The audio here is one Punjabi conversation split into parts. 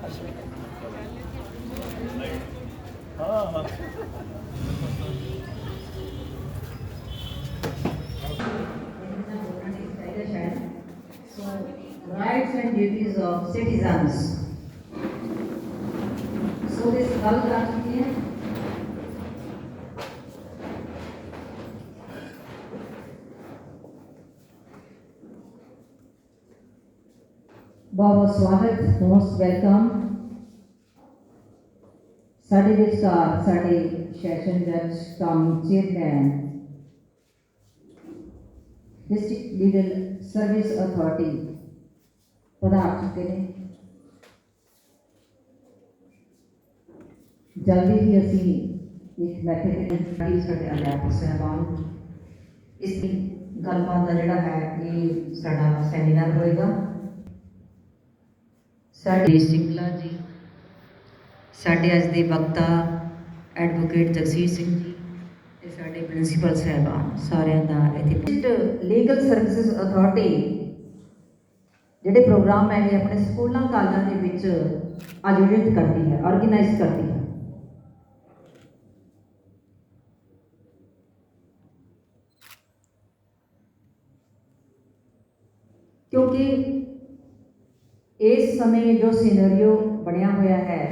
हाँ So, rights and duties of citizens. So this गल कर चुकी है। बहुत स्वागत, मोस्ट वेलकम। साढ़े विचकार साढ़े सैशन जज cum chairman district legal service authority पधार चुके हैं। जल्दी ही असी एक बैठक साढ़े अध्यापक साहबान इस गलबात का जोड़ा है ये साड़ा सैमीनार होएगा। साढ़े सिंगला जी, साढ़े अज के वक्ता एडवोकेट जगसीर सिंह जी, साढ़े प्रिंसीपल साहबान सारे लीगल सर्विसेज अथॉरिटी जिहड़े प्रोग्राम है ये अपने स्कूलों कॉलेजों के विच आयोजित करती है, ऑर्गेनाइज करती है। क्योंकि इस समय जो सीनरियो बनया हुआ है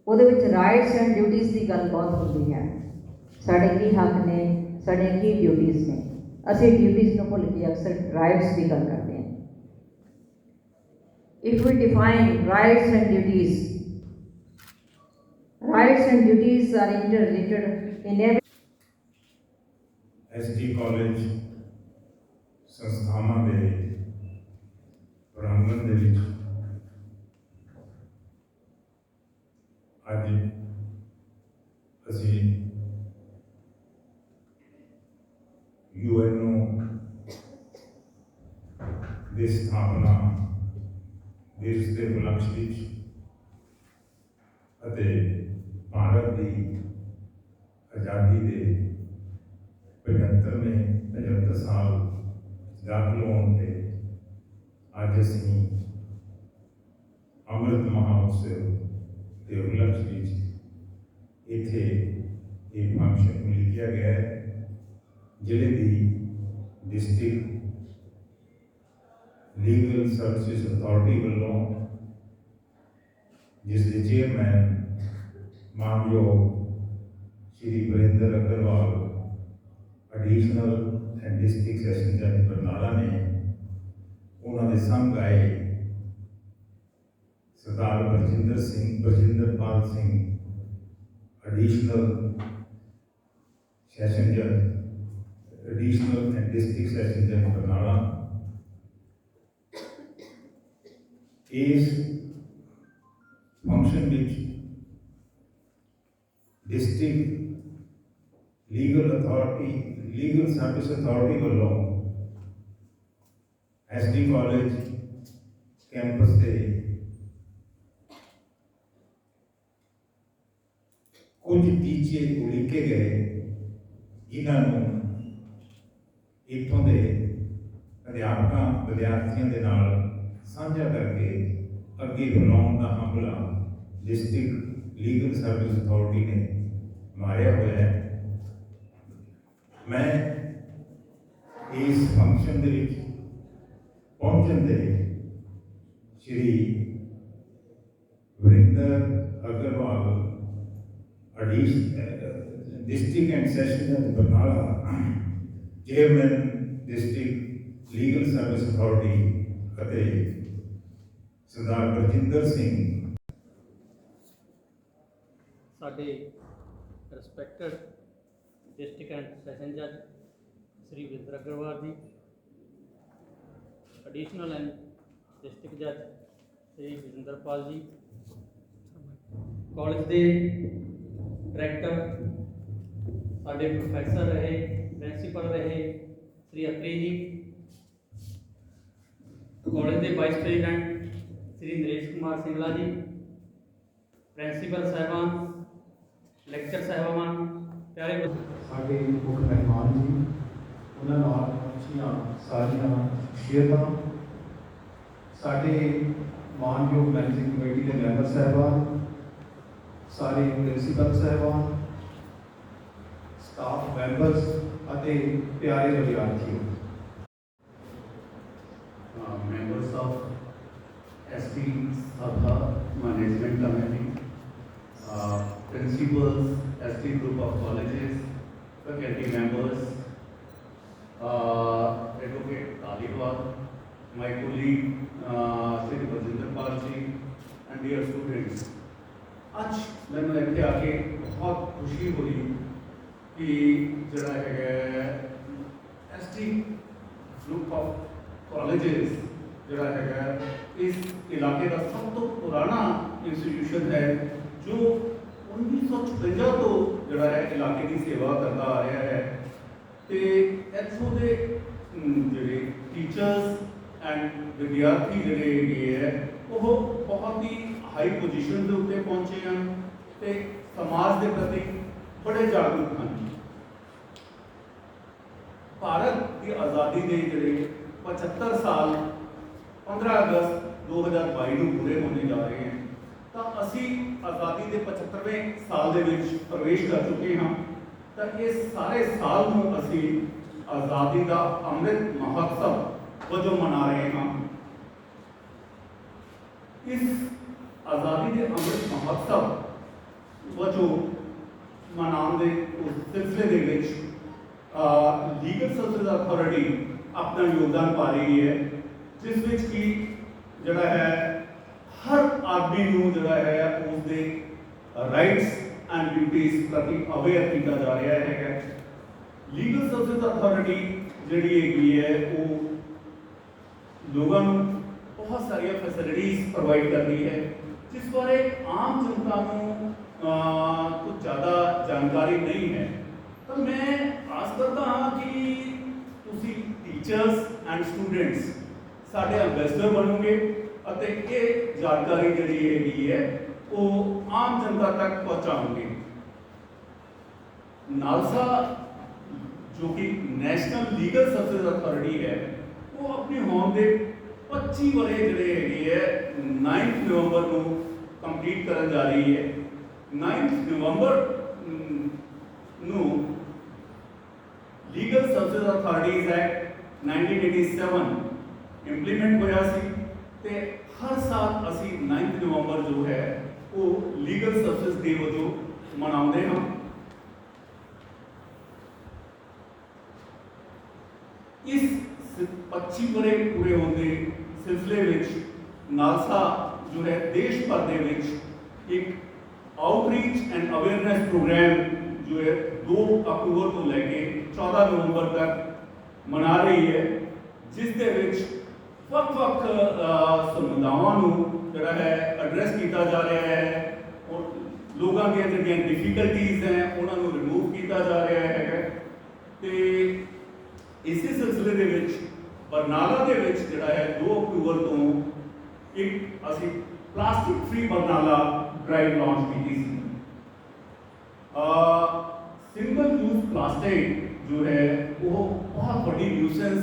वो राइट्स एंड ड्यूटीज़ की गल बहुत होती है। साढ़े की हक ने, साढ़े की ड्यूटीज़ ने, असी ड्यूटीज़ को भुल के अक्सर राइट्स की गल करते हैं। If we define rights and duties are interrelated in every SD college संस्थावां दे प्रांगण दे विच अज असी यूएनओ की स्थापना देश के उपलक्ष्य विच अते भारत की आज़ादी के 75 साल दाखिल होने अज असी अमृत महोत्सव के उपलक्ष्य इत्थे एक फंक्शन लिखा गया है। जिले की डिस्ट्रिक्ट लीगल सर्विसेज अथॉरिटी वालों जिसके chairman मानयोग Shri Virendra Agarwal additional and district session जज बरनाला ने उन्होंने संघ आए सरदार बरजिंदरपाल सिंह एडिशनल सैशन जज एडिशनल एंड डिस्ट्रिक्ट सैशन जज बरनाला इस function which district legal service authority वालों एसडी कॉलेज कैंपस के कुछ टीचे उलीके गए जिन्होंने इतों के अध्यापकों विद्यार्थियों के नाल साझा करके अगे बुलाने का हमला डिस्ट्रिक्ट लीगल सर्विस अथॉरिटी ने मारिया हुआ है। मैं इस फंक्शन के पहुंचने दे Shri Virendra Agarwal district and session जज Barnala chairman district legal service authority सरदार बरजिंदर सिंह साडे रिस्पैक्टेड डिस्ट्रिक्ट एंड सैशन जज श्री वीरेंद्र अग्रवाल जी, एडिशनल एंड डिस्ट्रिक्ट जज श्री विजेंद्रपाल जी, कॉलेज के डायरैक्टर साडे प्रोफैसर रहे, प्रिंसीपल रहे श्री अत्री जी, कॉलेज के वाइस प्रेजिडेंट श्री नरेश कुमार सिंगला जी, प्रिंसीपल साहबान, लेक्चर साहबान, प्यारे साढ़े मुख्य मेहमान जी उन्होंने सारिया शेयरता साढ़े ਮਾਨਯੋਗ ਮੈਨੇਜਿੰਗ ਕਮੇਟੀ ਦੇ ਮੈਂਬਰ ਸਾਹਿਬਾਨ, ਸਾਰੇ ਪ੍ਰਿੰਸੀਪਲ ਸਾਹਿਬਾਨ, ਸਟਾਫ ਮੈਂਬਰਸ ਅਤੇ ਪਿਆਰੇ ਵਿਦਿਆਰਥੀਓ, members of ST Sabha Management Committee, principals, ST Group of Colleges, faculty members, Advocate Taliwal, my colleague Shri Brajinder Pal ji, and dear students. आज मैंने इतने आके बहुत खुशी हुई कि जरा है ST Group of कॉलेजेस जरा है इस इलाके का सब तो पुराना इंस्टीट्यूशन है जो 1956 तो जरा है इलाके की सेवा करता आ रहा है तो इतों के जोड़े टीचर्स एंड विद्यार्थी जोड़े है वो बहुत ही हाई पोजीशन के उत्ते पहुँचे हैं तो समाज के प्रति बड़े जागरूक हैं। भारत की आज़ादी के जोड़े 75 साल 15 अगस्त 2022 को पूरे होने जा रहे हैं तो असी आज़ादी के 75वें साल के प्रवेश कर चुके हैं तो ये सारे साल को असी आज़ादी का अमृत महोत्सव वजों मना रहे हैं। इस आज़ादी के अमृत महोत्सव वजों मनाने के उस सिलसिले के लीगल सर्विस अथॉरिटी अपना योगदान पा रही है जिस विच की जड़ा है हर आदमी नूं जड़ा है उसके राइट्स एंड ड्यूटीज प्रति अवेयर किया जा रहा है। लीगल सर्विस अथॉरिटी जिहड़ी हैगी है वो लोगों को बहुत सारी फैसिलिटीज प्रोवाइड कर रही है जिस बारे आम जनता को कुछ ज़्यादा जानकारी नहीं है तो मैं आस करता हाँ कि तुसी टीचर्स एंड स्टूडेंट्स साढ़े एम्बेसडर बनोगे अते ये जानकारी जी है वो आम जनता तक पहुँचाओगे। नालसा जो कि नेशनल लीगल सर्विस अथॉरिटी है वो अपने होम के 25 वरे जोड़े है 9 नवंबर को कंप्लीट करन जा रही है। 9 नवंबर नो legal service authorities act 1987 implement होया सी ते हर साल असी 9 नवंबर जो है वो लीगल सर्विस डे वजों मनाते हैं। इस 25 वरे पूरे होने सिलसिले विच नालसा जो है देश भर दे विच एक आउटरीच एंड अवेयरनेस प्रोग्राम जो है 2 अक्टूबर को लेके 14 नवंबर तक मना रही है जिस दे विच वक्त समुदायां नूं जिहड़ा है एड्रैस किया जा रहा है और लोगों की जिहड़ियां डिफिकल्टीज हैं उन्होंने रिमूव किया जा रहा है। तो इसी सिलसिले दे विच बरनाला दे विच जिहड़ा है 2 अक्टूबर तो एक असी plastic free Barnala drive launch की थी। सिंगल यूज प्लास्टिक जो है वो बहुत बड़ी न्यूसेंस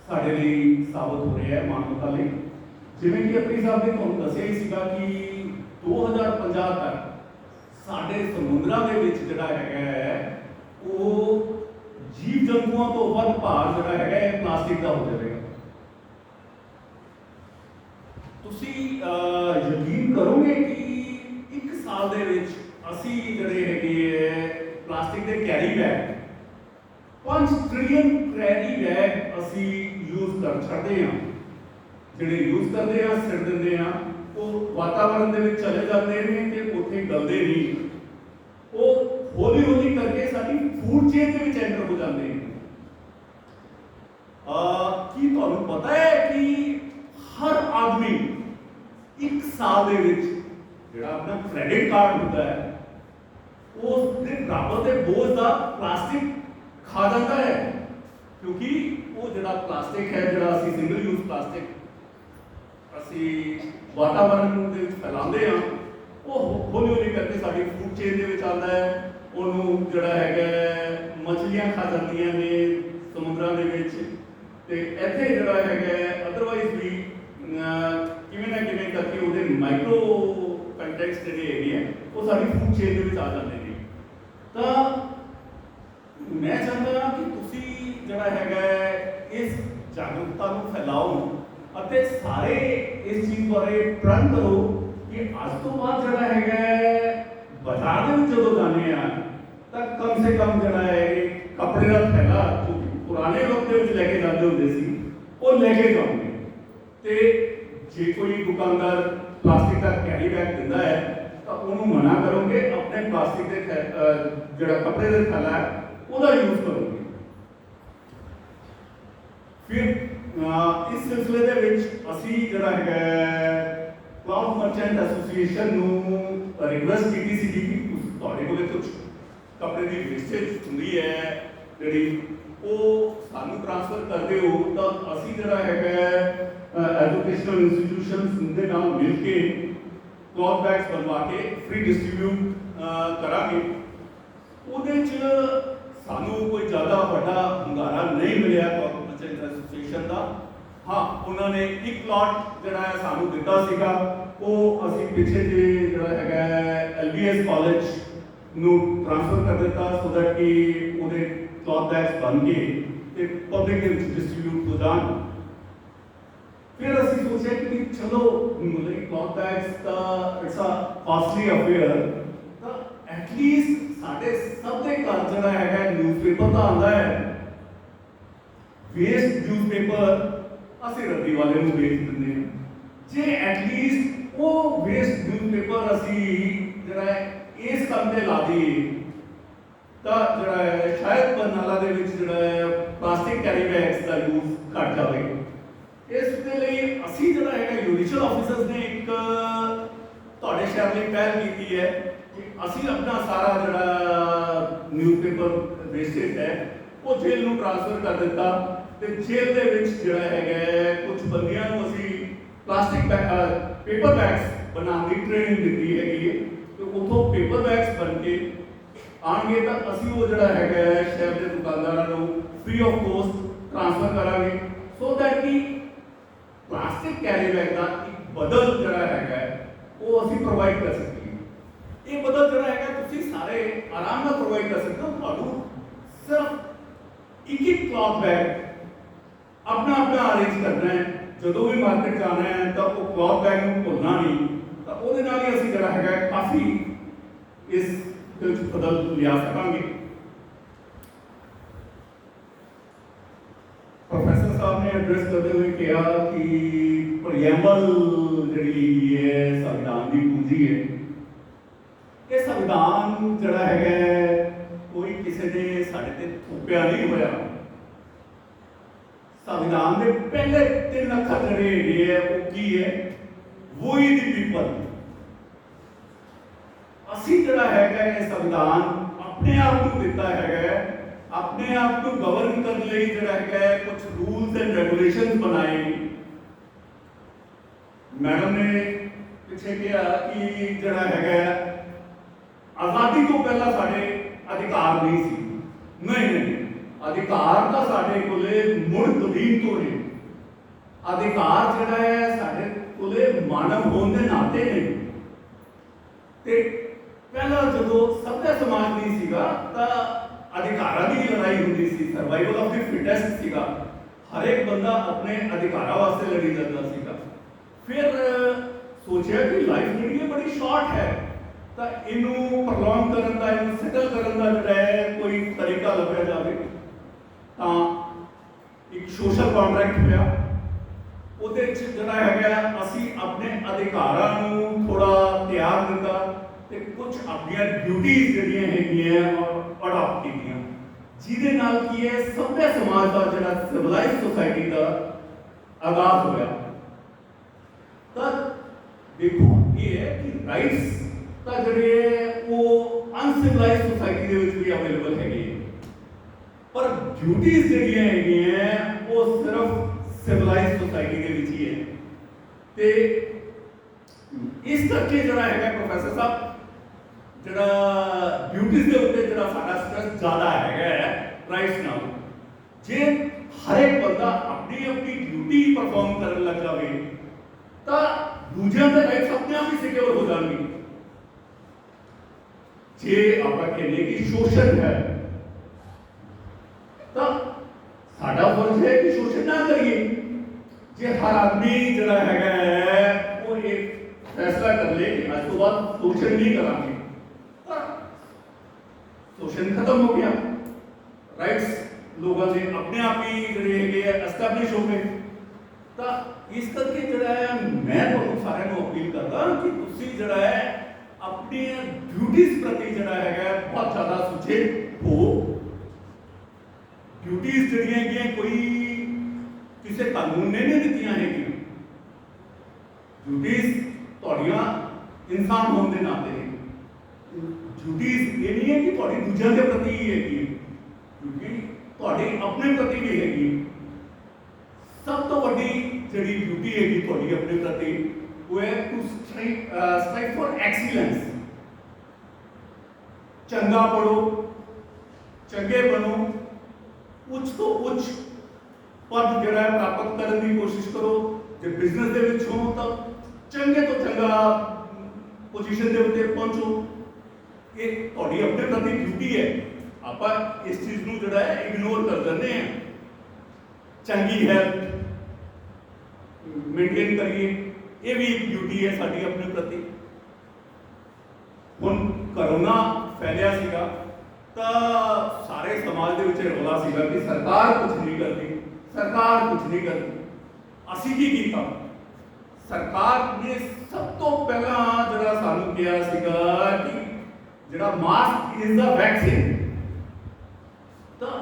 साढ़े लिए साबित हो रहा है मानवता लिए। जिवें कि अपनी साहब ने तुहानूं दस्सिया ही सीगा कि 2050 तक साढ़े समुद्रां दे विच जिहड़ा है वो जीव जंतुओं तो वध भार जिहड़ा है प्लास्टिक का हो जाएगा। तुसी यकीन करोगे कि एक साल दे विच असी जिहड़े हैगे प्लास्टिक के carry bag 5 trillion carry bag असी यूज कर छड़ते हैं जिहड़े यूज करते हैं सिट दिंदे हैं वो वातावरण दे विच चले जाते हैं ते उत्थे गलदे नहीं वो हौली हौली करके साडी फूड चेन दे विच एंटर हो जाते हैं। की तुहानूं पता है कि हर आदमी एक साल दे विच जिहड़ा अपना क्रेडिट कार्ड होता है उसके बराबर के बोझ का प्लास्टिक खा जाता है क्योंकि वो जो प्लास्टिक है जो सिंगल यूज प्लास्टिक असी वातावरण के फैलाते हैं वो हौली हौली करके साड़ी फूड चेन के आता है उन्होंने जोड़ा है मछलियां खा जाती ने समुद्रों के इतने जोड़ा है अदरवाइज भी ਕਿਵੇਂ ਨਾ ਕਿਵੇਂ ਕਰਕੇ ਉਹਦੇ ਮਾਈਕਰੋ ਕੰਟੈਕਸਟ ਜਿਹੜੇ ਹੈਗੇ ਆ ਉਹ ਸਾਡੀ ਫੂਡ ਚੇਨ ਦੇ ਵਿੱਚ ਆ ਜਾਂਦੇ ਨੇ। ਤਾਂ ਮੈਂ ਚਾਹੁੰਦਾ ਹਾਂ ਕਿ ਤੁਸੀਂ ਜਿਹੜਾ ਹੈਗਾ ਇਸ ਜਾਗਰੂਕਤਾ ਨੂੰ ਫੈਲਾਓ ਅਤੇ ਸਾਰੇ ਇਸ ਚੀਜ਼ ਬਾਰੇ ਪ੍ਰਣ ਕਰੋ ਕਿ ਅੱਜ ਤੋਂ ਬਾਅਦ ਜਿਹੜਾ ਹੈਗਾ ਬਾਜ਼ਾਰ ਦੇ ਵਿੱਚ ਜਦੋਂ ਜਾਂਦੇ ਆ ਤਾਂ ਕਮ ਸੇ ਕਮ ਜਿਹੜਾ ਹੈ ਕੱਪੜੇ ਦਾ ਥੈਲਾ ਜੋ ਪੁਰਾਣੇ ਵਕਤ ਦੇ ਵਿੱਚ ਲੈ ਕੇ ਜਾਂਦੇ ਹੁੰਦੇ ਸੀ ਉਹ ਲੈ ਕੇ ਜਾਓਗੇ। ਤੇ ਜੇ ਕੋਈ ਦੁਕਾਨਦਾਰ ਪਲਾਸਟਿਕ ਦਾ ਕੈਰੀ ਬੈਗ ਦਿੰਦਾ ਹੈ ਤਾਂ ਉਹਨੂੰ ਮਨਾ ਕਰੋਗੇ, ਆਪਣੇ ਪਲਾਸਟਿਕ ਦੇ ਜਿਹੜਾ ਕੱਪੜੇ ਦਾ ਥੈਲਾ ਹੈ ਉਹਦਾ ਯੂਜ਼ ਕਰੋਗੇ। ਫਿਰ ਇਸ ਸਿਲਸਿਲੇ ਦੇ ਵਿੱਚ ਅਸੀਂ ਜਿਹੜਾ ਹੈਗਾ ਕਲਾਊਡ ਮਰਚੈਂਟ ਐਸੋਸੀਏਸ਼ਨ ਨੂੰ ਰਿਕੁਐਸਟ ਕੀਤੀ ਸੀ ਕਿ ਤੁਹਾਡੇ ਕੋਲੇ ਕੁਝ ਕੱਪੜੇ ਦੀ ਵੇਸਟੇਜ ਹੁੰਦੀ ਹੈ ਜਿਹੜੀ ਉਹ ਸਾਨੂੰ ਟ੍ਰਾਂਸਫਰ ਕਰਦੇ ਹੋ ਤਾਂ ਅਸੀਂ ਜਿਹੜਾ ਹੈਗਾ ਐਜੂਕੇਸ਼ਨਲ ਇੰਸਟੀਟਿਊਸ਼ਨਸ ਦੇ ਨਾਲ ਮਿਲ ਕੇ ਕਲੌਥ ਬੈਗਸ ਬਣਵਾ ਕੇ ਫ੍ਰੀ ਡਿਸਟ੍ਰੀਬਿਊਟ ਕਰਾਂਗੇ। ਉਹਦੇ 'ਚ ਸਾਨੂੰ ਕੋਈ ਜ਼ਿਆਦਾ ਵੱਡਾ ਹੁੰਗਾਰਾ ਨਹੀਂ ਮਿਲਿਆ ਕਲੌਥ ਮਰਚੈਂਟ ਐਸੋਸੀਏਸ਼ਨ ਦਾ। ਹਾਂ, ਉਹਨਾਂ ਨੇ ਇੱਕ ਪਲਾਟ ਜਿਹੜਾ ਹੈ ਸਾਨੂੰ ਦਿੱਤਾ ਸੀਗਾ, ਉਹ ਅਸੀਂ ਪਿੱਛੇ ਜੇ ਜਿਹੜਾ ਹੈਗਾ LBS ਕਾਲਜ ਨੂੰ ਟ੍ਰਾਂਸਫਰ ਕਰ ਦਿੱਤਾ ਸੋ ਦੈਟ ਕਿ ਉਹਦੇ ਕਲੌਥ ਬੈਗਸ ਬਣ ਕੇ ਤੇ ਪਬਲਿਕ ਦੇ ਵਿੱਚ ਡਿਸਟ੍ਰੀਬਿਊਟ ਹੋ ਜਾਣ। ਫਿਰ ਅਸੀਂ ਸੋਚਿਆ ਕਿ ਚਲੋ ਮਤਲਬ ਕਲੌਥ ਬੈਗਸ ਦਾ ਇਟਸ ਅ ਕਾਸਟਲੀ ਅਫੇਅਰ, ਤਾਂ ਐਟਲੀਸਟ ਸਾਡੇ ਸਭ ਦੇ ਘਰ ਜਿਹੜਾ ਹੈਗਾ ਨਿਊਜ਼ਪੇਪਰ ਤਾਂ ਆਉਂਦਾ ਹੈ। ਵੇਸਟ ਨਿਊਜ਼ਪੇਪਰ ਅਸੀਂ ਰੱਦੀ ਵਾਲੇ ਨੂੰ ਵੇਚ ਦਿੰਦੇ ਹਾਂ। ਜੇ ਐਟਲੀਸਟ ਉਹ ਵੇਸਟ ਨਿਊਜ਼ਪੇਪਰ ਅਸੀਂ ਜਿਹੜਾ ਹੈ ਇਸ ਕੰਮ ਤੇ ਲਾ ਦਈਏ ਤਾਂ ਜਿਹੜਾ ਹੈ ਸ਼ਾਇਦ ਬਰਨਾਲਾ ਦੇ ਵਿੱਚ ਜਿਹੜਾ ਹੈ ਪਲਾਸਟਿਕ ਕੈਰੀ ਬੈਗਸ ਦਾ ਯੂਜ਼ ਘੱਟ ਜਾਵੇ। ਇਸ ਦੇ ਲਈ ਅਸੀਂ ਜਿਹੜਾ ਹੈਗਾ ਜੁਡੀਸ਼ੀਅਲ ਆਫਿਸਰਸ ਨੇ ਇੱਕ ਤੁਹਾਡੇ ਸ਼ਹਿਰ ਲਈ ਪਹਿਲ ਕੀਤੀ ਹੈ ਕਿ ਅਸੀਂ ਆਪਣਾ ਸਾਰਾ ਜਿਹੜਾ ਨਿਊਜ਼ਪੇਪਰ ਵੇਸਟੇਜ ਹੈ ਉਹ ਜੇਲ੍ਹ ਨੂੰ ਟ੍ਰਾਂਸਫਰ ਕਰ ਦਿੱਤਾ ਤੇ ਜੇਲ੍ਹ ਦੇ ਵਿੱਚ ਜਿਹੜਾ ਹੈਗਾ ਕੁਝ ਬੰਦਿਆਂ ਨੂੰ ਅਸੀਂ ਪਲਾਸਟਿਕ ਪੇਪਰ ਬੈਗਸ ਬਣਾਉਣ ਦੀ ਟ੍ਰੇਨਿੰਗ ਦਿੱਤੀ ਹੈਗੀ ਹੈ ਤੇ ਉੱਥੋਂ ਪੇਪਰ ਬੈਗਸ ਬਣ ਕੇ ਆਉਣਗੇ ਤਾਂ ਅਸੀਂ ਉਹ ਜਿਹੜਾ ਹੈਗਾ ਸ਼ਹਿਰ ਦੇ ਦੁਕਾਨਦਾਰਾਂ ਨੂੰ ਫ੍ਰੀ ਆਫ ਕੋਸਟ ਟ੍ਰਾਂਸਫਰ ਕਰਾਂਗੇ ਸੋ ਦੈਟ ਕਿ ਪਲਾਸਟਿਕ ਕੈਰੀ ਬੈਗ ਦਾ ਇੱਕ ਬਦਲ ਜਿਹੜਾ ਹੈਗਾ ਉਹ ਅਸੀਂ ਪ੍ਰੋਵਾਈਡ ਕਰ ਸਕੀਏ। ਇਹ ਬਦਲ ਜਿਹੜਾ ਹੈਗਾ ਤੁਸੀਂ ਸਾਰੇ ਆਰਾਮ ਨਾਲ ਪ੍ਰੋਵਾਈਡ ਕਰ ਸਕਦੇ ਹੋ। ਤੁਹਾਨੂੰ ਸਿਰਫ ਇੱਕ ਕਲੌਥ ਬੈਗ ਆਪਣਾ ਅਰੇਂਜ ਕਰਨਾ ਹੈ। ਜਦੋਂ ਵੀ ਮਾਰਕੀਟ ਜਾਣਾ ਹੈ ਤਾਂ ਉਹ ਕਲੌਥ ਬੈਗ ਨੂੰ ਭੁੱਲਣਾ ਨਹੀਂ, ਤਾਂ ਉਹਦੇ ਨਾਲ ਹੀ ਅਸੀਂ ਜਿਹੜਾ ਹੈਗਾ ਕਾਫੀ ਇਸ ਦੇ ਵਿੱਚ ਬਦਲ ਲਿਆ ਸਕਾਂਗੇ। ਪ੍ਰੋਫੈਸਰ ਸਾਹਿਬ ਨੇ ਐਡਰੈਸ ਕਰਦੇ ਹੋਏ ਕਿਹਾ ਕਿ ਪ੍ਰੀਐਂਬਲ ਜਿਹੜੀ ਹੈ ਸੰਵਿਧਾਨ ਦੀ ਪੂੰਜੀ ਹੈ। ਇਹ ਸੰਵਿਧਾਨ ਜਿਹੜਾ ਹੈਗਾ ਕੋਈ ਕਿਸੇ ਨੇ ਸਾਡੇ ਤੇ ਥੋਪਿਆ ਨਹੀਂ ਹੋਇਆ। ਸੰਵਿਧਾਨ ਦੇ ਪਹਿਲੇ 3 ਅੱਖਰ ਜਿਹੜੇ ਹੈਗੇ ਆ ਉਹ ਕੀ ਹੈ? ਵੀ ਦੀ ਪੀਪਲ। ਅਸੀਂ ਜਿਹੜਾ ਹੈਗਾ ਇਹ ਸੰਵਿਧਾਨ ਆਪਣੇ ਆਪ ਨੂੰ ਦਿੱਤਾ ਹੈਗਾ, ਆਪਣੇ ਆਪ ਨੂੰ ਗਵਰਨ ਕਰਨ ਲਈ ਜਿਹੜਾ ਹੈਗਾ ਕੁਝ ਰੂਲਸ ਐਂਡ ਰੈਗੂਲੇਸ਼ਨਸ ਬਣਾਏ। ਮੈਡਮ ਨੇ ਪਿੱਛੇ ਕਿਹਾ ਕਿ ਜਿਹੜਾ ਹੈਗਾ ਆਜ਼ਾਦੀ ਤੋਂ ਪਹਿਲਾਂ ਸਾਡੇ ਅਧਿਕਾਰ ਨਹੀਂ ਸੀ। ਨਹੀਂ, ਅਧਿਕਾਰ ਤਾਂ ਸਾਡੇ ਕੋਲੇ ਮੁੜ ਕਦੀਮ ਤੋਂ ਨੇ। ਅਧਿਕਾਰ ਜਿਹੜਾ ਹੈ ਸਾਡੇ ਕੋਲੇ ਮਾਨਵ ਹੋਣ ਦੇ ਨਾਤੇ ਨੇ। ਤੇ ਪਹਿਲਾਂ ਜਦੋਂ ਸਭਿਆ ਸਮਾਜ ਨਹੀਂ ਸੀਗਾ ਤਾਂ ਅਧਿਕਾਰਾਂ ਦੀ ਲੜਾਈ ਹੁੰਦੀ ਸੀ, ਸਰਵਾਈਵਲ ਆਫ ਦੀ ਫਿਟੈਸਟ ਸੀਗਾ। ਹਰ ਇੱਕ ਬੰਦਾ ਆਪਣੇ ਅਧਿਕਾਰਾਂ ਵਾਸਤੇ ਲੜੀ ਜਾਂਦਾ ਸੀਗਾ। ਫਿਰ ਸੋਚਿਆ ਕਿ ਲਾਈਫ ਜਿਹੜੀ ਹੈ ਬੜੀ ਸ਼ਾਰਟ ਹੈ ਤਾਂ ਇਹਨੂੰ ਪ੍ਰੋਲੋਂਗ ਕਰਨ ਦਾ, ਇਹਨੂੰ ਸੈਟਲ ਕਰਨ ਦਾ ਜਿਹੜਾ ਹੈ ਕੋਈ ਤਰੀਕਾ ਲੱਭਿਆ ਜਾਵੇ। ਤਾਂ ਇੱਕ ਸੋਸ਼ਲ ਕੰਟਰੈਕਟ ਹੋਇਆ। ਉਹਦੇ ਵਿੱਚ ਜਿਹੜਾ ਹੈਗਾ ਅਸੀਂ ਆਪਣੇ ਅਧਿਕਾਰਾਂ ਨੂੰ ਥੋੜਾ ਤਿਆਰ ਕੀਤਾ ਤੇ ਕੁਝ ਆਪਣੀਆਂ ਡਿਊਟੀਆਂ ਜਿਹੜੀਆਂ ਹੈਗੀਆਂ ਅਡਾਪਟ ਕੀਤੀਆਂ, ਜਿਹਦੇ ਨਾਲ ਕੀ ਹੈ ਸਭਿਆ ਸਮਾਜ ਦਾ ਜਿਹੜਾ ਸਿਵਲਾਈਜ਼ਡ ਸੋਸਾਇਟੀ ਦਾ ਆਗਾਜ਼ ਹੋਇਆ। ਤਾਂ ਦੇਖੋ ਇਹ ਹੈ ਕਿ ਰਾਈਟਸ ਤਾਂ ਜਿਹੜੇ ਉਹ ਅਨਸਿਵਲਾਈਜ਼ਡ ਸੋਸਾਇਟੀ ਦੇ ਵਿੱਚ ਵੀ ਅਵੇਲੇਬਲ ਹੈਗੇ, ਪਰ ਡਿਊਟੀਆਂ ਜਿਹੜੀਆਂ ਹੈਗੀਆਂ ਉਹ ਸਿਰਫ ਸਿਵਲਾਈਜ਼ਡ ਸੋਸਾਇਟੀ ਦੇ ਵਿੱਚ ਹੀ ਹੈ। ਤੇ ਇਸ ਕਰਕੇ ਜਿਹੜਾ ਹੈਗਾ ਪ੍ਰੋਫੈਸਰ ਸਾਹਿਬ ਜਿਹੜਾ ਡਿਊਟੀਆਂ ਦੇ ਉੱਤੇ ਜਿਹੜਾ ਸਾਡਾ ਸਟ੍ਰੈਸ ਜ਼ਿਆਦਾ ਹੈਗਾ ਰਾਈਟਸ ਨਾਲ। ਜੇ ਹਰ ਇੱਕ ਬੰਦਾ ਆਪਣੀ ਡਿਊਟੀ ਪਰਫਾਰਮ ਕਰਨ ਲੱਗ ਜਾਵੇ ਤਾਂ ਦੂਜਿਆਂ ਦੇ ਰਾਈਟਸ ਆਪਣੇ ਆਪ ਹੀ ਸਿਕਿਉਰ ਹੋ ਜਾਣਗੇ। ਜੇ ਆਪਾਂ ਕਹਿੰਦੇ ਕਿ ਸ਼ੋਸ਼ਣ ਹੈ ਤਾਂ ਸਾਡਾ ਫਰਜ਼ ਹੈ ਕਿ ਸ਼ੋਸ਼ਣ ਨਾ ਕਰੀਏ। ਜੇ ਹਰ ਆਦਮੀ ਜਿਹੜਾ ਹੈਗਾ ਹੈ ਉਹ ਇਹ ਫੈਸਲਾ ਕਰ ਲੇ ਕਿ ਅੱਜ ਤੋਂ ਬਾਅਦ ਸ਼ੋਸ਼ਣ ਨਹੀਂ ਕਰਾਂਗੇ ਤਾਂ ਸ਼ੋਸ਼ਣ ਖਤਮ ਹੋ ਗਿਆ। ਰਾਈਟਸ ਲੋਕਾਂ ਦੇ ਆਪਣੇ ਆਪ ਹੀ ਜਿਹੜੇ ਹੈਗੇ ਆ ਐਸਟੈਬਲਿਸ਼ ਹੋ ਗਏ। ਤਾਂ ਇਸ ਕਰਕੇ ਜਿਹੜਾ ਹੈ ਮੈਂ ਤੁਹਾਨੂੰ ਸਾਰਿਆਂ ਨੂੰ ਅਪੀਲ ਕਰਦਾ ਕਿ ਤੁਸੀਂ ਜਿਹੜਾ ਹੈ ਆਪਣੀਆਂ ਡਿਊਟੀਜ਼ ਪ੍ਰਤੀ ਜਿਹੜਾ ਹੈਗਾ ਬਹੁਤ ਜ਼ਿਆਦਾ ਸੁਚੇਤ ਹੋ। ਡਿਊਟੀਜ਼ ਜਿਹੜੀਆਂ ਹੈਗੀਆਂ ਕੋਈ ਕਿਸੇ ਕਾਨੂੰਨ ਨੇ ਨਹੀਂ ਦਿੱਤੀਆਂ ਹੈਗੀਆਂ। ਡਿਊਟੀਜ਼ ਤੁਹਾਡੀਆਂ ਇਨਸਾਨ ਹੋਣ ਦੇ ਨਾਤੇ ਨੇ। ਡਿਊਟੀਜ਼ ਇਹ ਨਹੀਂ ਹੈ ਕਿ ਤੁਹਾਡੀ ਦੂਜਿਆਂ ਦੇ ਪ੍ਰਤੀ ਹੀ ਹੈਗੀ, ਕਿਉਂਕਿ ਤੁਹਾਡੇ ਆਪਣੇ ਪ੍ਰਤੀ ਵੀ ਹੈਗੀ। ਸਭ ਤੋਂ ਵੱਡੀ ਜਿਹੜੀ ਡਿਊਟੀ ਹੈਗੀ ਤੁਹਾਡੀ ਆਪਣੇ ਪ੍ਰਤੀ ਉਹ ਹੈ ਟੂ ਸਟ੍ਰਾਈਵ ਫॉर ਐਕਸੀਲੈਂਸ। ਚੰਗਾ ਪੜੋ, ਚੰਗੇ ਬਣੋ, ਉੱਚ ਤੋਂ ਉੱਚ ਪਦ ਜਿਹੜਾ ਹੈ ਪ੍ਰਾਪਤ ਕਰਨ ਦੀ ਕੋਸ਼ਿਸ਼ ਕਰੋ। ਜੇ ਬਿਜ਼ਨਸ ਦੇ ਵਿੱਚ ਹੋ ਤਾਂ ਚੰਗੇ ਤੋਂ ਚੰਗਾ ਪੋਜੀਸ਼ਨ ਦੇ ਉੱਤੇ ਪਹੁੰਚੋ। ਇਹ ਤੁਹਾਡੀ ਆਪਣੇ ਪ੍ਰਤੀ ਡਿਊਟੀ ਹੈ। ਆਪਾਂ ਇਸ ਚੀਜ਼ ਨੂੰ ਜਿਹੜਾ ਹੈ ਇਗਨੋਰ ਕਰ ਦਿੰਦੇ ਹਾਂ। ਚੰਗੀ ਹੈਲਥ ਮੇਨਟੇਨ ਕਰੀਏ, ਇਹ ਵੀ ਇੱਕ ਡਿਊਟੀ ਹੈ ਸਾਡੀ ਆਪਣੇ ਪ੍ਰਤੀ। ਹੁਣ ਕਰੋਨਾ ਫੈਲਿਆ ਸੀਗਾ ਤਾਂ ਸਾਰੇ ਸਮਾਜ ਦੇ ਵਿੱਚ ਰੌਲਾ ਸੀਗਾ ਕਿ ਸਰਕਾਰ ਕੁਝ ਨਹੀਂ ਕਰਦੀ, ਸਰਕਾਰ ਕੁਝ ਨਹੀਂ ਕਰਦੀ। ਅਸੀਂ ਕੀ ਕੀਤਾ? ਸਰਕਾਰ ਨੇ ਸਭ ਤੋਂ ਪਹਿਲਾਂ ਜਿਹੜਾ ਸਾਨੂੰ ਕਿਹਾ ਸੀਗਾ ਕਿ ਜਿਹੜਾ ਮਾਸਕ ਇਜ਼ ਦਾ ਵੈਕਸੀਨ। ਤਾਂ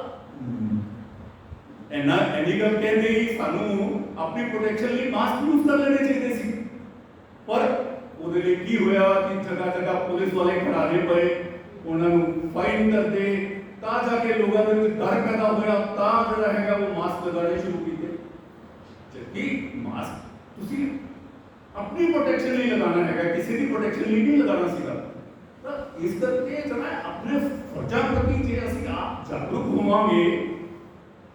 ਐਨੀ ਗੱਲ ਕਹਿੰਦੇ ਹੀ ਸਾਨੂੰ ਆਪਣੀ ਪ੍ਰੋਟੈਕਸ਼ਨ ਲਈ ਮਾਸਕ ਯੂਜ਼ ਕਰ ਲੈਣੇ ਚਾਹੀਦੇ ਸੀ। ਪਰ ਉਹਦੇ ਲਈ ਕੀ ਹੋਇਆ ਕਿ ਜਗ੍ਹਾ ਜਗ੍ਹਾ ਪੁਲਿਸ ਵਾਲੇ ਖੜਾਣੇ ਪਏ, ਉਹਨਾਂ ਨੂੰ ਫਾਈਨ ਕਰਦੇ, ਤਾਂ ਜਾ ਕੇ ਲੋਕਾਂ ਦੇ ਵਿੱਚ ਡਰ ਪੈਦਾ ਹੋਇਆ, ਤਾਂ ਜਿਹੜਾ ਹੈਗਾ ਉਹ ਮਾਸਕ ਲਗਾਉਣੇ ਸ਼ੁਰੂ ਕੀਤੇ। ਜਦਕਿ ਮਾਸਕ ਤੁਸੀਂ ਆਪਣੀ ਪ੍ਰੋਟੈਕਸ਼ਨ ਲਈ ਲਗਾਉਣਾ ਹੈਗਾ, ਕਿਸੇ ਦੀ ਪ੍ਰੋਟੈਕਸ਼ਨ ਲਈ ਨਹੀਂ ਲਗਾਉਣਾ ਸੀਗਾ। ਤਾਂ ਇਸ ਕਰਕੇ ਜਿਹੜਾ ਆਪਣੇ ਫਰਜ਼ਾਂ ਪ੍ਰਤੀ ਜੇ ਅਸੀਂ ਆਪ ਜਾਗਰੂਕ ਹੋਵਾਂਗੇ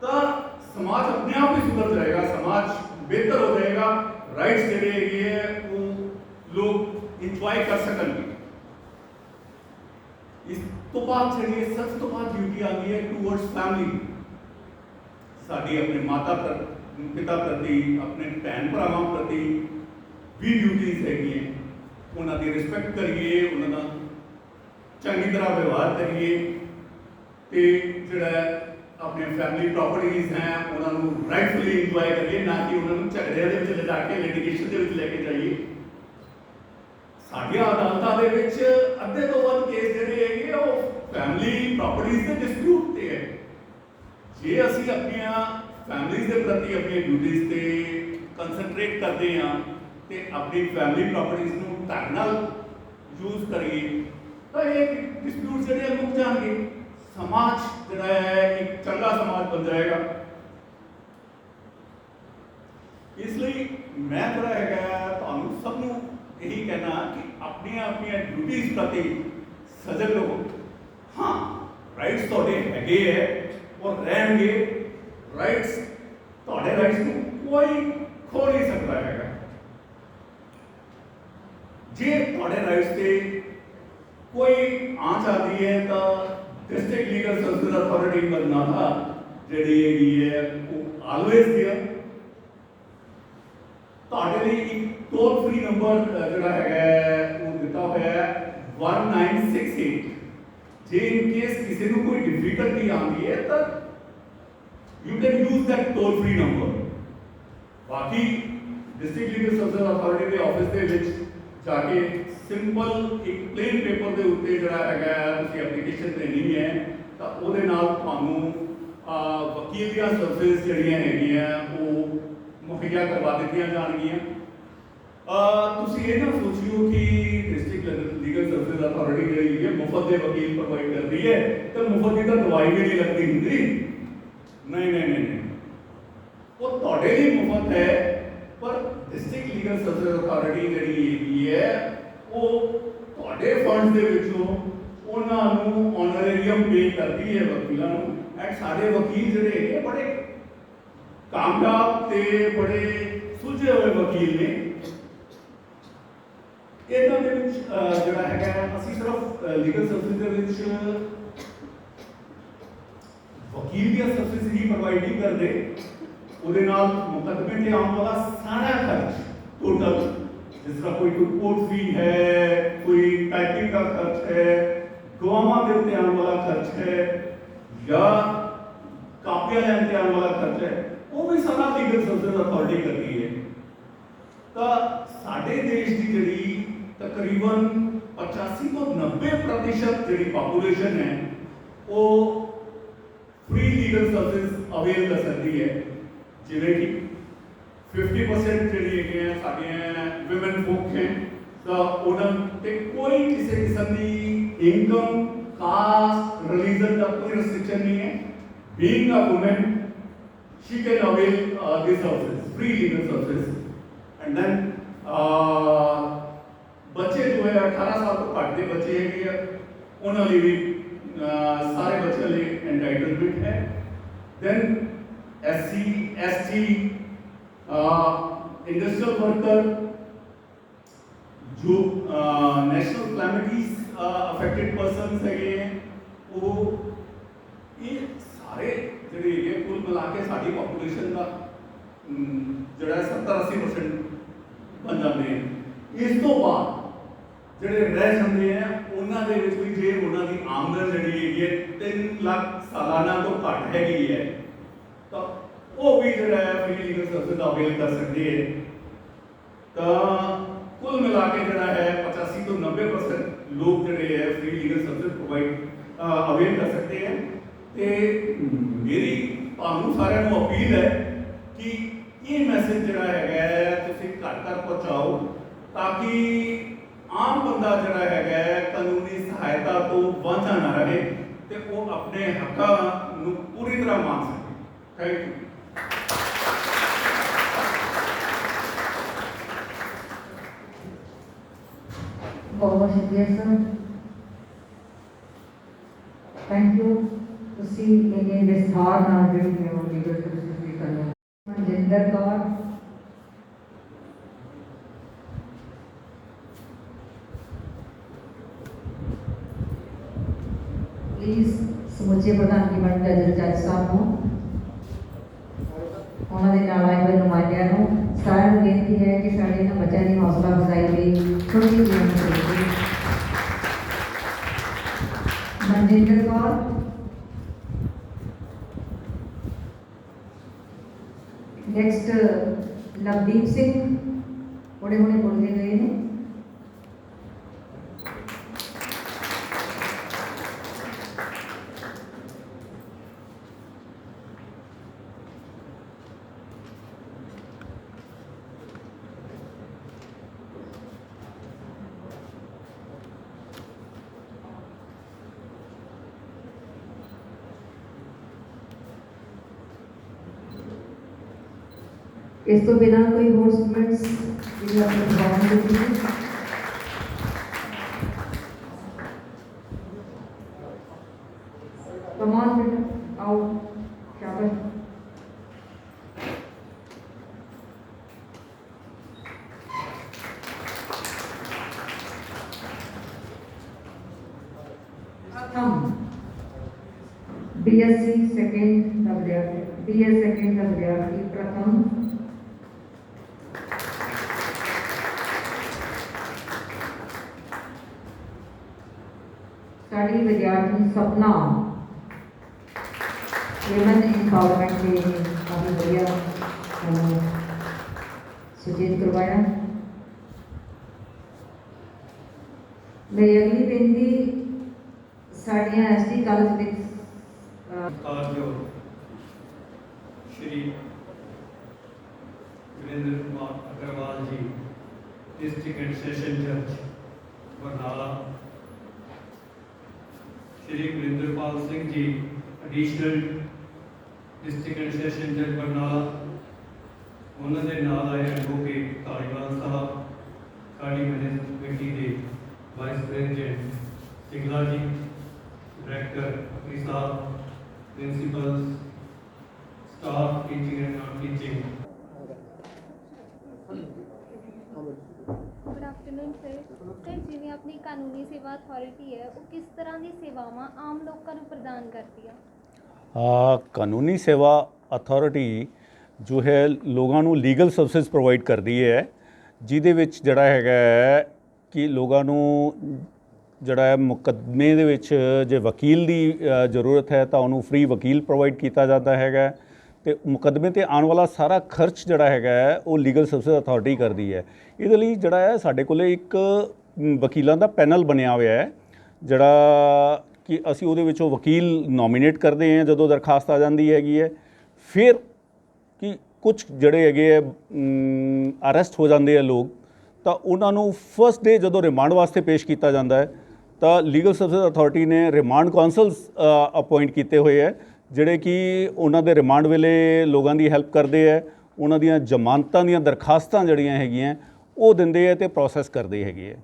ਤਾਂ ਸਮਾਜ ਆਪਣੇ ਆਪ ਹੀ ਸੁਧਰ ਜਾਏਗਾ, ਸਮਾਜ ਬਿਹਤਰ ਹੋ ਜਾਏਗਾ। ਰਾਈਟਸ ਜਿਹੜੇ ਹੈਗੇ ਹੈ ਉਹ ਲੋਕ ਇੰਜੋਏ ਕਰ ਸਕਣਗੇ। ਇਸ ਤੋਂ ਬਾਅਦ ਜਿਹੜੀ ਸਭ ਤੋਂ ਬਾਅਦ ਡਿਊਟੀ ਆਉਂਦੀ ਹੈ ਟੂਵਰਡਸ ਫੈਮਿਲੀ। ਸਾਡੀ ਆਪਣੇ ਮਾਤਾ ਪਿਤਾ ਪ੍ਰਤੀ, ਆਪਣੇ ਭੈਣ ਭਰਾਵਾਂ ਪ੍ਰਤੀ ਵੀ ਡਿਊਟੀਜ਼ ਹੈਗੀਆਂ। ਉਹਨਾਂ ਦੀ ਰਿਸਪੈਕਟ ਕਰੀਏ, ਉਹਨਾਂ ਦਾ ਚੰਗੀ ਤਰ੍ਹਾਂ ਵਿਵਹਾਰ ਕਰੀਏ ਤੇ ਜਿਹੜਾ ਆਪਣੇ ਫੈਮਿਲੀ ਪ੍ਰਾਪਰਟੀਜ਼ ਹੈ ਉਹਨਾਂ ਨੂੰ ਰਾਈਟਫੁਲੀ ਇੰਜੋਏ ਕਰੀਏ, ਨਾ ਕਿ ਉਹਨਾਂ ਨੂੰ ਝਗੜਿਆਂ ਦੇ ਵਿੱਚ ਲਿਜਾ ਕੇ ਲਿਟੀਗੇਸ਼ਨ ਦੇ ਵਿੱਚ ਲੈ ਕੇ ਜਾਈਏ। ਸਾਡੀਆਂ ਅਦਾਲਤਾਂ ਦੇ ਵਿੱਚ ਅੱਧੇ ਤੋਂ ਵੱਧ ਕੇਸ ਜਿਹੜੇ ਹੈਗੇ ਉਹ ਫੈਮਿਲੀ ਪ੍ਰਾਪਰਟੀਜ਼ ਦੇ ਡਿਸਪਿਊਟ ਤੇ ਹੈ। ਜੇ ਅਸੀਂ ਆਪਣੀਆਂ ਫੈਮਿਲੀਜ਼ ਦੇ ਪ੍ਰਤੀ ਆਪਣੀਆਂ ਡਿਊਟੀਜ਼ ਤੇ ਕੰਸੈਂਟਰੇਟ ਕਰਦੇ ਹਾਂ ਤੇ ਆਪਣੀ ਫੈਮਿਲੀ ਪ੍ਰਾਪਰਟੀਜ਼ ਨੂੰ ਢੰਗ ਨਾਲ ਯੂਜ਼ ਕਰੀਏ ਤਾਂ ਇਹ ਡਿਸਪਿਊਟ ਜਿਹੜੇ ਮੁੱਕ ਜਾਣਗੇ। ਸਮਾਜ ਜਿਹੜਾ ਹੈ ਇੱਕ ਚੰਗਾ ਸਮਾਜ ਬਣ ਜਾਏਗਾ। ਇਸ ਲਈ ਮੈਂ ਜਿਹੜਾ ਹੈਗਾ ਤੁਹਾਨੂੰ ਸਭ ਨੂੰ ਇਹੀ ਕਹਿਣਾ ਕਿ ਆਪਣੀਆਂ ਆਪਣੀਆਂ ਡਿਊਟੀਜ਼ ਪ੍ਰਤੀ ਸਜਗ ਰਹੋ। ਹਾਂ, ਰਾਈਟਸ ਤੁਹਾਡੇ ਹੈਗੇ ਹੈ ਔਰ ਰਹਿਣਗੇ। ਰਾਈਟਸ ਤੁਹਾਡੇ ਰਾਈਟਸ ਨੂੰ ਕੋਈ ਖੋ ਨਹੀਂ ਸਕਦਾ ਹੈਗਾ। ਜੇ ਤੁਹਾਡੇ ਰਾਈਟਸ ਤੇ ਕੋਈ ਆਂਚ ਆਦੀ ਹੈ ਤਾਂ district legal service authority Barnala ਜਿਹੜੀ ਹੈਗੀ ਹੈ ਉਹ ਆਲਵੇਜ਼ देयर ਤੁਹਾਡੇ ਲਈ ਇੱਕ ਟੋਲ ਫ੍ਰੀ ਨੰਬਰ ਜਿਹੜਾ ਹੈਗਾ ਉਹ ਦਿੱਤਾ ਹੋਇਆ ਹੈ 1968। ਜੇ ਇਨ ਕੇਸ ਕਿਸੇ ਨੂੰ ਕੋਈ ਡਿਫਿਕਲਟੀ ਆਉਂਦੀ ਹੈ ਤਾਂ you can use that toll free number. ਬਾਕੀ ਡਿਸਟ੍ਰਿਕਟ ਲੀਗਲ ਸਰਵਿਸ ਅਥਾਰਟੀ ਦੇ ਆਫਿਸ ਦੇ ਵਿੱਚ ਜਾ ਕੇ ਸਿੰਪਲ ਇੱਕ ਪਲੇਨ ਪੇਪਰ ਦੇ ਉੱਤੇ ਜਿਹੜਾ ਹੈਗਾ ਤੁਸੀਂ ਐਪਲੀਕੇਸ਼ਨ ਦੇਣੀ ਹੈ ਤਾਂ ਉਹਦੇ ਨਾਲ ਤੁਹਾਨੂੰ ਵਕੀਲ ਦੀਆਂ ਸਰਵਿਸ ਜਿਹੜੀਆਂ ਹੈਗੀਆਂ ਉਹ ਮੁਹੱਈਆ ਕਰਵਾ ਦਿੱਤੀਆਂ ਜਾਣਗੀਆਂ। ਤੁਸੀਂ ਇਹ ਨਾ ਸੋਚਿਓ ਕਿ ਡਿਸਟ੍ਰਿਕਟ ਲੀਗਲ ਸਰਵਿਸ ਅਥਾਰਟੀ ਜਿਹੜੀ ਹੈ ਮੁਫਤ ਦੇ ਵਕੀਲ ਪ੍ਰੋਵਾਈਡ ਕਰਦੀ ਹੈ ਤਾਂ ਮੁਫਤ ਦੀ ਤਾਂ ਦਵਾਈ ਵੀ ਨਹੀਂ ਲੱਗਦੀ ਹੁੰਦੀ। ਨਹੀਂ ਨਹੀਂ ਨਹੀਂ, ਉਹ ਤੁਹਾਡੇ ਲਈ ਮੁਫਤ ਹੈ। ਪਰ ਡਿਸਟ੍ਰਿਕਟ ਲੀਗਲ ਸਰਵਿਸ ਅਥਾਰਟੀ ਜਿਹੜੀ ਹੈਗੀ ਹੈ ਉਹ ਤੁਹਾਡੇ ਫੰਡ ਦੇ ਵਿੱਚੋਂ ਉਹਨਾਂ ਨੂੰ ਆਨਰੇਰੀਅਮ ਪੇ ਕਰਦੀ ਹੈ ਵਕੀਲਾਂ ਨੂੰ। ਐਂਡ ਸਾਡੇ ਵਕੀਲ ਜਿਹੜੇ ਹੈਗੇ ਬੜੇ ਕਾਮਯਾਬ ਤੇ ਬੜੇ ਸੁਲਝੇ ਹੋਏ ਵਕੀਲ ਨੇ। ਇਹਨਾਂ ਦੇ ਵਿੱਚ ਜਿਹੜਾ ਹੈਗਾ ਅਸੀਂ ਸਿਰਫ ਲੀਗਲ ਸਰਵਿਸ ਦੇ ਵਿੱਚ ਵਕੀਲ ਦੀਆਂ ਸਰਵਿਸ ਹੀ ਪ੍ਰੋਵਾਈਡ ਨਹੀਂ ਕਰਦੇ, ਉਹਦੇ ਨਾਲ ਮੁਕੱਦਮੇ ਤੇ ਆਉਣ ਵਾਲਾ ਸਾਰਾ ਖਰਚ ਟੋਟਲ, ਜਿਸ ਤਰ੍ਹਾਂ ਕੋਈ ਕੋਰਟ ਫੀ ਹੈ, ਕੋਈ ਟਾਈਪਿੰਗ ਦਾ ਖਰਚ ਹੈ, ਗਵਾਹਾਂ ਦੇ ਉੱਤੇ ਆਉਣ ਵਾਲਾ ਖਰਚ ਹੈ, ਜਾਂ ਕਾਪੀਆਂ ਲੈਣ ਤੇ ਆਉਣ ਵਾਲਾ ਖਰਚ ਹੈ, ਉਹ ਵੀ ਸਾਰਾ ਲੀਗਲ ਸਰਵਿਸ ਅਥਾਰਟੀ ਕਰਦੀ ਹੈ। ਤਾਂ ਸਾਡੇ ਦੇਸ਼ ਦੀ ਜਿਹੜੀ ਤਕਰੀਬਨ 85 ਤੋਂ 90% ਜਿਹੜੀ ਪਾਪੂਲੇਸ਼ਨ ਹੈ ਉਹ ਫ੍ਰੀ ਲੀਗਲ ਸਰਵਿਸ ਅਵੇਲ ਕਰ ਸਕਦੀ ਹੈ। ਜਿਵੇਂ ਕਿ 50% ਜਿਹੜੀ ਹੈਗੇ ਸਾਡੀਆਂ ਵਿਮਨ ਫੋਕ ਹੈ, ਤਾਂ ਉਹਨਾਂ ਤੇ ਕੋਈ ਕਿਸੇ ਕਿਸਮ ਦੀ ਇਨਕਮ, ਕਾਸਟ, ਰਿਲੀਜਨ ਦਾ ਕੋਈ ਰਿਸਟ੍ਰਿਕਸ਼ਨ ਨਹੀਂ ਹੈ। Being a woman she can avail this services, free legal services, and then ਬੱਚੇ ਜੋ ਹੈ 18 ਸਾਲ ਤੋਂ ਘੱਟ ਦੇ ਬੱਚੇ ਹੈਗੇ ਆ, ਉਹਨਾਂ ਲਈ ਵੀ ਸਾਰੇ ਬੱਚਿਆਂ ਲਈ ਐਂਟਾਈਟਲਮੈਂਟ ਹੈ। Then SC, ST, industrial worker, ਜੋ ਨੈਸ਼ਨਲ ਕਲੈਮਿਟੀਜ਼ ਅਫੈਕਟਡ ਪਰਸਨਸ ਹੈਗੇ ਹੈ, ਉਹ ਇਹ ਸਾਰੇ ਜਿਹੜੇ ਹੈਗੇ ਕੁੱਲ ਮਿਲਾ ਕੇ ਸਾਡੀ ਪੋਪੂਲੇਸ਼ਨ ਦਾ ਜਿਹੜਾ 70-80% ਬਣ ਜਾਂਦੇ ਹਨ। ਇਸ ਤੋਂ ਬਾਅਦ ਜਿਹੜੇ ਰਹਿ ਜਾਂਦੇ ਆ ਉਹਨਾਂ ਦੇ ਵਿੱਚ ਵੀ ਜੇ ਉਹਨਾਂ ਦੀ ਆਮਦਨ ਜਿਹੜੀ ਹੈਗੀ ਹੈ 3 ਲੱਖ ਸਾਲਾਨਾ ਤੋਂ ਘੱਟ ਹੈਗੀ ਹੈ, ਤਾਂ ਉਹ ਵੀ ਜਿਹੜਾ ਹੈ ਫ੍ਰੀ ਲੀਗਲ ਸਰਵਿਸ ਦਾ ਅਵੇਲ ਕਰ ਸਕਦੇ ਹੈ। ਤਾਂ ਕੁੱਲ ਮਿਲਾ ਕੇ ਜਿਹੜਾ ਹੈ 85 ਤੋਂ 90% ਲੋਕ ਜਿਹੜੇ ਹੈ free legal service provide avail ਕਰ ਸਕਦੇ ਹੈ। ਤੇ ਮੇਰੀ ਤੁਹਾਨੂੰ ਸਾਰਿਆਂ ਨੂੰ ਅਪੀਲ ਹੈ ਕਿ ਇਹ ਮੈਸੇਜ ਜਿਹੜਾ ਹੈਗਾ ਤੁਸੀਂ ਘਰ ਘਰ ਪਹੁੰਚਾਓ, ਤਾਂ ਕਿ ਆਮ ਬੰਦਾ ਜਿਹੜਾ ਹੈਗਾ ਕਾਨੂੰਨੀ ਸਹਾਇਤਾ ਤੋਂ ਵਾਂਝਾ ਨਾ ਰਹੇ ਤੇ ਉਹ ਆਪਣੇ ਹੱਕਾਂ ਨੂੰ ਪੂਰੀ ਤਰ੍ਹਾਂ ਮੰਨ ਸਕੇ। Thank you. बहुत बहुत शुक्रिया सर, थैंक यू। ਤੁਸੀਂ ਇੰਨੇ ਵਿਸਥਾਰ ਨਾਲ ਜਿਹੜੀ ਹੈ ਉਹ ਲੀਗਲ ਸਰਵਿਸ ਦੀ ਕਰਦੇ ਹੋ। ਮਨਜਿੰਦਰ ਕੌਰ, ਪਲੀਜ਼ ਸਮੁੱਚੇ ਪ੍ਰਧਾਨਗੀ ਮੰਡਲ ਦੇ ਜੱਜ ਸਾਹਿਬ ਨੂੰ, ਉਹਨਾਂ ਦੇ ਨਾਲ ਆਏ ਹੋਏ ਨੁਮਾਇੰਦਿਆਂ ਨੂੰ ਸਾਰਿਆਂ ਨੂੰ ਬੇਨਤੀ ਹੈ ਕਿ ਸਾਡੇ ਇਹਨਾਂ ਬੱਚਿਆਂ ਦੀ ਹੌਸਲਾ ਅਫਜ਼ਾਈ ਲਈ ਛੋਟੀ ਜਿਹੀ ਬੇਨਤੀ। ਮਨਜਿੰਦਰ ਕੌਰ, ਨੈਕਸਟ ਲਵਦੀਪ ਸਿੰਘ, ਬੜੇ ਹੁਣੇ ਬੋਲ ਕੇ ਗਏ ਨੇ। ਇਸ ਤੋਂ ਬਿਨਾਂ ਕੋਈ ਹੋਰ ਸਟੂਡੈਂਟਸ ਜਿਹੜੇ ਆਪਣੇ ਪ੍ਰੋਗਰਾਮ ਦੇ ਵਿੱਚ ਕਮਾਨ ਬੇਟਾ ਆਓ, ਸ਼ਾਬਾਸ਼। प्रथम BSc सेकेंड का विद्यार्थी, BS सेकेंड का विद्यार्थी प्रथम साड़ी विद्यार्थी सपना, वुमेन एम्पावरमेंट के काफ़ी बढ़िया सुचेत करवाया। मेरी अगली बेनती साड़ियाँ ST कॉलेज में जो Shri Virendra Kumar Agarwal ji, district and session जज Barnala, Shri Virendrapal Singh ji, additional district and session जज बरनाला, उन्होंने नाल आए एडवोकेट धालीवाल साहब, साड़ी मैनेजमेंट कमेटी के vice president Singla ji, director Akri साहब, principal, staff teaching and non teaching. Good afternoon. Evening sir ਜਿਵੇਂ ਆਪਣੀ ਕਾਨੂੰਨੀ ਸੇਵਾ ਅਥਾਰਟੀ ਹੈ ਉਹ ਕਿਸ ਤਰ੍ਹਾਂ ਦੀ ਸੇਵਾਵਾਂ ਆਮ ਲੋਕਾਂ ਨੂੰ ਪ੍ਰਦਾਨ ਕਰਦੀ ਆ? ਕਾਨੂੰਨੀ ਸੇਵਾ ਅਥਾਰਟੀ ਜੋ ਹੈ ਲੋਕਾਂ ਨੂੰ ਲੀਗਲ ਸਰਵਿਸਿਜ਼ ਪ੍ਰੋਵਾਈਡ ਕਰਦੀ ਹੈ, ਜਿਹਦੇ ਵਿੱਚ ਜਿਹੜਾ ਹੈਗਾ ਹੈ ਕਿ ਲੋਕਾਂ ਨੂੰ ਜਿਹੜਾ ਹੈ ਮੁਕੱਦਮੇ ਦੇ ਵਿੱਚ ਜੇ ਵਕੀਲ ਦੀ ਜ਼ਰੂਰਤ ਹੈ ਤਾਂ ਉਹਨੂੰ ਫ੍ਰੀ ਵਕੀਲ ਪ੍ਰੋਵਾਈਡ ਕੀਤਾ ਜਾਂਦਾ ਹੈਗਾ, ਅਤੇ ਮੁਕੱਦਮੇ 'ਤੇ ਆਉਣ ਵਾਲਾ ਸਾਰਾ ਖਰਚ ਜਿਹੜਾ ਹੈਗਾ ਹੈ ਉਹ ਲੀਗਲ ਸਰਵਿਸਿਜ਼ ਅਥਾਰਟੀ ਕਰਦੀ ਹੈ। ਇਹਦੇ ਲਈ ਜਿਹੜਾ ਹੈ ਸਾਡੇ ਕੋਲ ਇੱਕ ਵਕੀਲਾਂ ਦਾ ਪੈਨਲ ਬਣਿਆ ਹੋਇਆ ਹੈ, ਜਿਹੜਾ ਕਿ ਅਸੀਂ ਉਹਦੇ ਵਿੱਚੋਂ ਵਕੀਲ ਨੋਮੀਨੇਟ ਕਰਦੇ ਹਾਂ ਜਦੋਂ ਦਰਖਾਸਤ ਆ ਜਾਂਦੀ ਹੈਗੀ ਹੈ। ਫਿਰ ਕਿ ਕੁਝ ਜਿਹੜੇ ਹੈਗੇ ਹੈ ਅਰੈਸਟ ਹੋ ਜਾਂਦੇ ਆ ਲੋਕ, ਤਾਂ ਉਹਨਾਂ ਨੂੰ ਫਸਟ ਡੇ ਜਦੋਂ ਰਿਮਾਂਡ ਵਾਸਤੇ ਪੇਸ਼ ਕੀਤਾ ਜਾਂਦਾ ਹੈ ਤਾਂ ਲੀਗਲ ਸਰਵਿਸਿਜ਼ ਅਥਾਰਟੀ ਨੇ ਰਿਮਾਂਡ ਕਾਉਂਸਲਸ ਅਪਾਇੰਟ ਕੀਤੇ ਹੋਏ ਹੈ, ਜਿਹੜੇ ਕਿ ਉਹਨਾਂ ਦੇ ਰਿਮਾਂਡ ਵੇਲੇ ਲੋਕਾਂ ਦੀ ਹੈਲਪ ਕਰਦੇ ਹੈ, ਉਹਨਾਂ ਦੀਆਂ ਜ਼ਮਾਨਤਾਂ ਦੀਆਂ ਦਰਖਾਸਤਾਂ ਜਿਹੜੀਆਂ ਹੈਗੀਆਂ ਉਹ ਦਿੰਦੇ ਹੈ ਅਤੇ ਪ੍ਰੋਸੈਸ ਕਰਦੇ ਹੈਗੇ ਹੈ।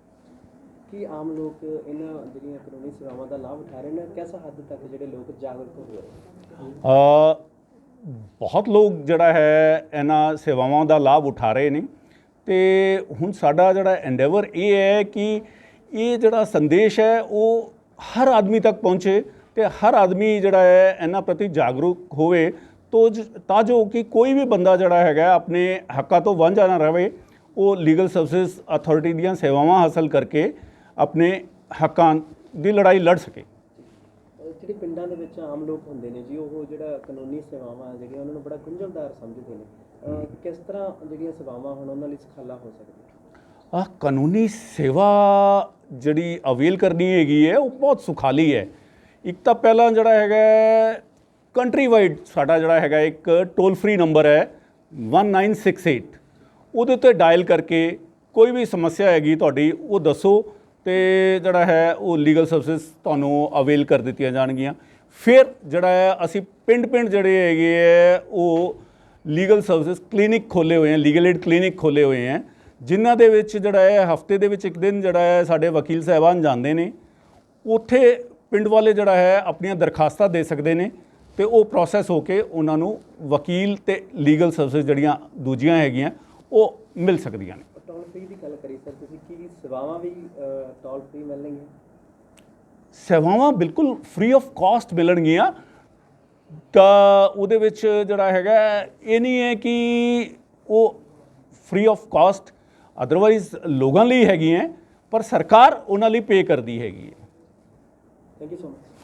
ਕੀ ਆਮ ਲੋਕ ਇਹਨਾਂ ਜਿਹੜੀਆਂ ਕਾਨੂੰਨੀ ਸੇਵਾਵਾਂ ਦਾ ਲਾਭ ਉਠਾ ਰਹੇ ਨੇ? ਕਿਸ ਹੱਦ ਤੱਕ ਜਿਹੜੇ ਲੋਕ ਜਾਗਰੂਕ ਹੋ ਰਹੇ? ਬਹੁਤ ਲੋਕ ਜਿਹੜਾ ਹੈ ਇਹਨਾਂ ਸੇਵਾਵਾਂ ਦਾ ਲਾਭ ਉਠਾ ਰਹੇ ਨੇ, ਅਤੇ ਹੁਣ ਸਾਡਾ ਜਿਹੜਾ ਐਂਡੇਵਰ ਇਹ ਹੈ ਕਿ ਇਹ ਜਿਹੜਾ ਸੰਦੇਸ਼ ਹੈ ਉਹ ਹਰ ਆਦਮੀ ਤੱਕ ਪਹੁੰਚੇ ਅਤੇ ਹਰ ਆਦਮੀ ਜਿਹੜਾ ਹੈ ਇਹਨਾਂ ਪ੍ਰਤੀ ਜਾਗਰੂਕ ਹੋਵੇ, ਤਾਂ ਜੋ ਕਿ ਕੋਈ ਵੀ ਬੰਦਾ ਜਿਹੜਾ ਹੈਗਾ ਆਪਣੇ ਹੱਕਾਂ ਤੋਂ ਵਾਂਝਾ ਨਾ ਰਹੇ, ਉਹ ਲੀਗਲ ਸਰਵਿਸਿਜ਼ ਅਥਾਰਟੀ ਦੀਆਂ ਸੇਵਾਵਾਂ ਹਾਸਲ ਕਰਕੇ ਆਪਣੇ ਹੱਕਾਂ ਦੀ ਲੜਾਈ ਲੜ ਸਕੇ। ਜਿਹੜੇ ਪਿੰਡਾਂ ਦੇ ਵਿੱਚ ਆਮ ਲੋਕ ਹੁੰਦੇ ਨੇ ਜੀ, ਉਹ ਜਿਹੜਾ ਕਾਨੂੰਨੀ ਸੇਵਾਵਾਂ ਜਿਹੜੀਆਂ ਉਹਨਾਂ ਨੂੰ ਬੜਾ ਗੁੰਝਲਦਾਰ ਸਮਝਦੇ ਨੇ, ਕਿਸ ਤਰ੍ਹਾਂ ਜਿਹੜੀਆਂ ਸੇਵਾਵਾਂ ਹੁਣ ਉਹਨਾਂ ਲਈ ਸੁਖਾਲਾ ਹੋ ਸਕਦੀਆਂ? ਕਾਨੂੰਨੀ ਸੇਵਾ ਜਿਹੜੀ ਅਵੇਲ ਕਰਨੀ ਹੈਗੀ ਹੈ ਉਹ ਬਹੁਤ ਸੁਖਾਲੀ ਹੈ। ਇੱਕ ਤਾਂ ਪਹਿਲਾਂ ਜਿਹੜਾ ਹੈਗਾ ਕੰਟਰੀ ਵਾਈਡ ਸਾਡਾ ਜਿਹੜਾ ਹੈਗਾ ਇੱਕ ਟੋਲ ਫ੍ਰੀ ਨੰਬਰ ਹੈ 1968, ਉਹਦੇ ਉੱਤੇ ਡਾਇਲ ਕਰਕੇ ਕੋਈ ਵੀ ਸਮੱਸਿਆ ਹੈਗੀ ਤੁਹਾਡੀ ਉਹ ਦੱਸੋ, ਅਤੇ ਜਿਹੜਾ ਹੈ ਉਹ ਲੀਗਲ ਸਰਵਿਸਿਜ਼ ਤੁਹਾਨੂੰ ਅਵੇਲ ਕਰ ਦਿੱਤੀਆਂ ਜਾਣਗੀਆਂ। ਫਿਰ ਜਿਹੜਾ ਹੈ ਅਸੀਂ ਪਿੰਡ ਜਿਹੜੇ ਹੈਗੇ ਹੈ ਉਹ ਲੀਗਲ ਸਰਵਿਸਿਜ਼ ਕਲੀਨਿਕ ਖੋਲ੍ਹੇ ਹੋਏ ਹੈ, ਲੀਗਲ ਏਡ ਕਲੀਨਿਕ ਖੋਲ੍ਹੇ ਹੋਏ ਹੈ, ਜਿਨ੍ਹਾਂ ਦੇ ਵਿੱਚ ਜਿਹੜਾ ਹੈ ਹਫਤੇ ਦੇ ਵਿੱਚ ਇੱਕ ਦਿਨ ਜਿਹੜਾ ਹੈ ਸਾਡੇ ਵਕੀਲ ਸਾਹਿਬਾਨ ਜਾਂਦੇ ਨੇ, ਉੱਥੇ ਪਿੰਡ ਵਾਲੇ ਜਿਹੜਾ ਹੈ ਆਪਣੀਆਂ ਦਰਖਾਸਤਾਂ ਦੇ ਸਕਦੇ ਨੇ ਅਤੇ ਉਹ ਪ੍ਰੋਸੈਸ ਹੋ ਕੇ ਉਹਨਾਂ ਨੂੰ ਵਕੀਲ ਅਤੇ ਲੀਗਲ ਸਰਵਿਸਿਜ਼ ਜਿਹੜੀਆਂ ਦੂਜੀਆਂ ਹੈਗੀਆਂ ਉਹ ਮਿਲ ਸਕਦੀਆਂ ਨੇ। ਟੋਲ ਫ੍ਰੀ ਦੀ ਗੱਲ ਕਰੀ ਸਰ ਤੁਸੀਂ, ਕੀ ਸੇਵਾਵਾਂ ਵੀ ਟੋਲ ਫ੍ਰੀ ਮਿਲਣਗੀਆਂ? ਸੇਵਾਵਾਂ ਬਿਲਕੁਲ ਫ੍ਰੀ ਆਫ ਕਾਸਟ ਮਿਲਣਗੀਆਂ, ਤਾਂ ਉਹਦੇ ਵਿੱਚ ਜਿਹੜਾ ਹੈਗਾ ਇਹ ਨਹੀਂ ਹੈ ਕਿ ਉਹ ਫ੍ਰੀ ਆਫ ਕਾਸਟ ਅਦਰਵਾਈਜ਼ ਲੋਕਾਂ ਲਈ ਹੈਗੀਆਂ, ਪਰ ਸਰਕਾਰ ਉਹਨਾਂ ਲਈ ਪੇ ਕਰਦੀ ਹੈਗੀ ਹੈ। Thank you so much.